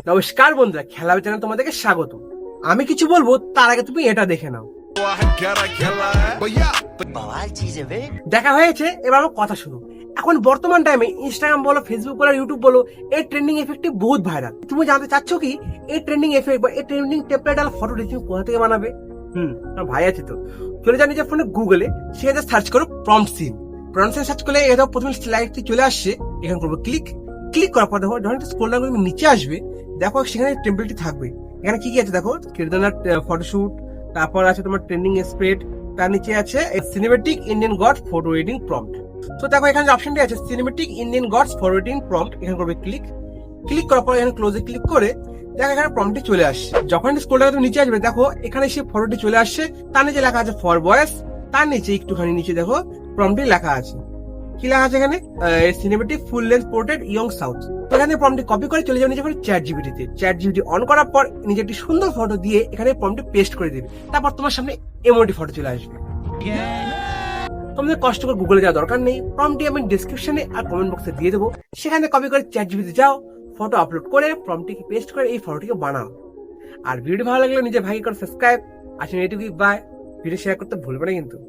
নমস্কার বন্ধুরা, খেলা চ্যানেলে তোমাদেরকে স্বাগত। আমি কিছু বলবো তার আগে তুমি এটা দেখে নাও। দেখা হয়েছে, এবার আমার কথা শুনো। এখন বর্তমান টাইমে ইনস্টাগ্রাম বলো, ফেসবুক বলো, ইউটিউব বলো, এই ট্রেন্ডিং এফেক্টটি বহুত ভাইরাল। তুমি জানতে চাচ্ছ কি এই ট্রেন্ডিং এফেক্ট বা এই ট্রেন্ডিং টেমপ্লেট আর ফটোটি তুমি কোথা থেকে বানাবে? আমার ভাই আছে তো, চলে যাও নিজের ফোনে গুগলে, সেখানে সার্চ করো প্রম্পট সিন। প্রম্পট সিন সার্চ করলে এটা প্রথমে স্লাইডটি চলে আসছে। এখানে করবো ক্লিক। ক্লিক করার পর দেখো যখন স্ক্রল ডাউন করে নিচে আসবে, দেখো সেখানে টেমপ্লেটটি থাকবে। এখানে কি কি আছে দেখো, কেদারনাথ ফটোশুট, তারপর আছে তোমার ট্রেন্ডিং স্প্রেড, তার নিচে আছে cinematic Indian gods photo editing prompt. তো দেখো এখানে যে অপশনটি আছে cinematic Indian gods photo editing prompt, এখানে করবে ক্লিক। ক্লিক করার পর এখানে ক্লোজে ক্লিক করে দেখো এখানে প্রম্পটটি চলে আসছে। যখন স্ক্রল ডাউন নিচে আসবে দেখো এখানে সেই ফটোটি চলে আসছে। তার নিচে লেখা আছে ফর বয়েস, তার নিচে একটুখানি নিচে দেখো প্রম্পটটি লেখা আছে। কি লেখা আছে এখানে? Cinematic full length portrait young south. তো এখানে প্রম্পটটি কপি করে চলে যাবে নিজে চ্যাট জিপিটিতে। চ্যাট জিপিটি অন করার পর নিজে একটি সুন্দর ফটো দিয়ে এখানে প্রম্পটটি পেস্ট করে দেবে। তারপর তোমার সামনে ইমোজি ফটো চলে আসবে। তোমাদের কষ্ট করে গুগলে যাওয়ার দরকার নেই, প্রম্পটটি আমি ডিসক্রিপশনে আর কমেন্ট বক্সে দিয়ে দেবো। সেখানে কপি করে চ্যাট জিপিটিতে যাও, ফটো আপলোড করে প্রম্পটটিকে পেস্ট করে এই ফটোটিকে বানাও। আর ভিডিও ভালো লাগলে নিজে ভাগে করে সাবস্ক্রাইব। আসলে এটুকুই, বাই। ভিডিও শেয়ার করতে ভুলবে না কিন্তু।